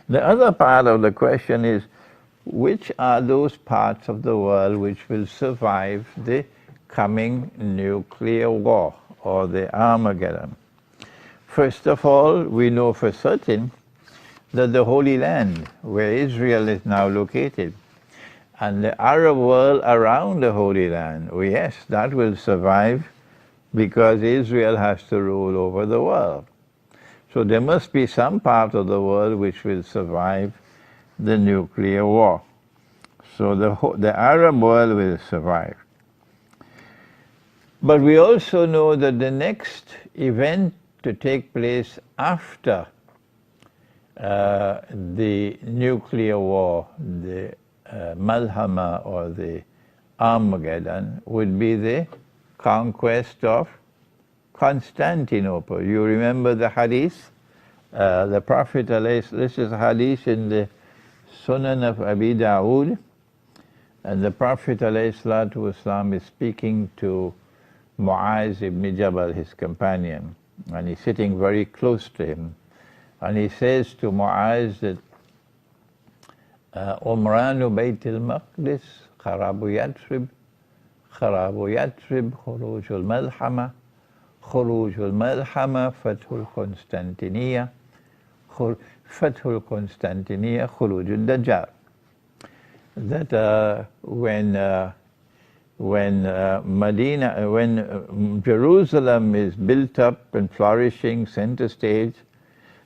The other part of the question is, which are those parts of the world which will survive the coming nuclear war or the Armageddon? First of all, we know for certain that the Holy Land, where Israel is now located, and the Arab world around the Holy Land, oh yes, that will survive because Israel has to rule over the world. So there must be some part of the world which will survive the nuclear war. So the Arab world will survive. But we also know that the next event to take place after the nuclear war, the Malhama or the Armageddon, would be the conquest of Constantinople. You remember the hadith? The Prophet, this is a hadith in the Sunan of Abi Dawood, and the Prophet ﷺ is speaking to Mu'az ibn Jabal, his companion, and he's sitting very close to him. And he says to Mu'az that Umranu Bayt al-Maqdis, Kharabu Yatrib, Khuruj al-Malhama, Khuruj al-Malhama, Fathul Constantiniya, Fathul Constantiniya, Khuruj al-Dajjal. That when Jerusalem is built up and flourishing, center stage,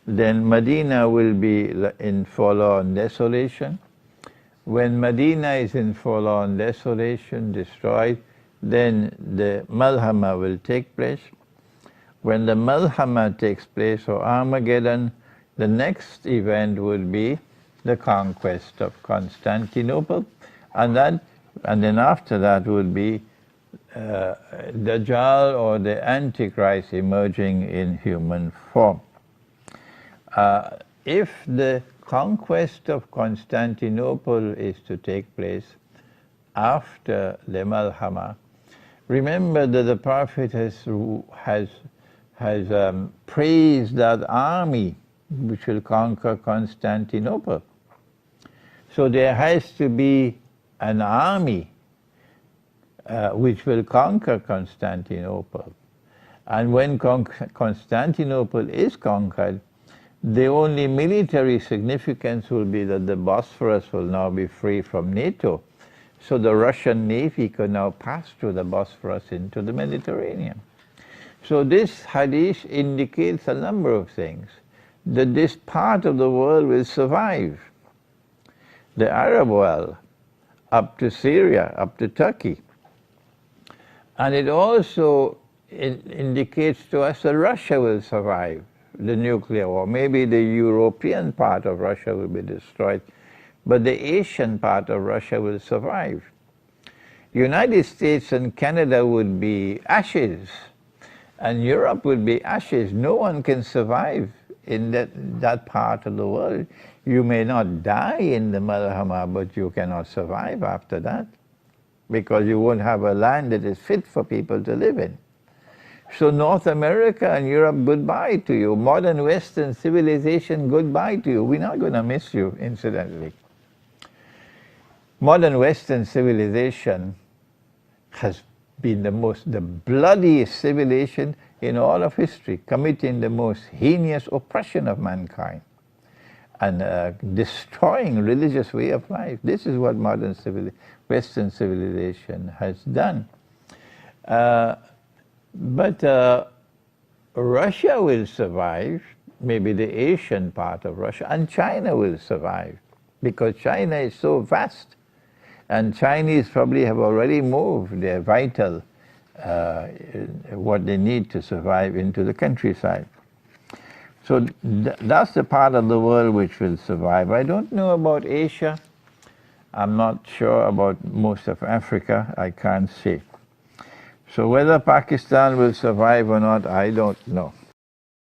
then Medina will be in forlorn desolation. When Medina is in forlorn desolation, destroyed, then the Malhama will take place. When the Malhama takes place, or Armageddon, the next event would be the conquest of Constantinople, and then after that would be Dajjal or the Antichrist emerging in human form. If the conquest of Constantinople is to take place after the Malhama, remember that the Prophet has praised that army which will conquer Constantinople. So there has to be an army which will conquer Constantinople. And when Constantinople is conquered, the only military significance will be that the Bosphorus will now be free from NATO. So the Russian Navy can now pass through the Bosphorus into the Mediterranean. So this hadith indicates a number of things. That this part of the world will survive. The Arab world, up to Syria, up to Turkey. And it also indicates to us that Russia will survive the nuclear war. Maybe the European part of Russia will be destroyed, but the Asian part of Russia will survive. United States and Canada would be ashes, and Europe would be ashes. No one can survive in that part of the world. You may not die in the Malhama, but you cannot survive after that, because you won't have a land that is fit for people to live in. So North America and Europe, goodbye to you. Modern Western civilization, goodbye to you. We're not going to miss you, incidentally. Modern Western civilization has been the bloodiest civilization in all of history, committing the most heinous oppression of mankind and destroying religious way of life. This is what modern Western civilization has done. But Russia will survive, maybe the Asian part of Russia, and China will survive, because China is so vast, and Chinese probably have already moved their vital, what they need to survive, into the countryside. So that's the part of the world which will survive. I don't know about Asia. I'm not sure about most of Africa. I can't say. So whether Pakistan will survive or not, I don't know.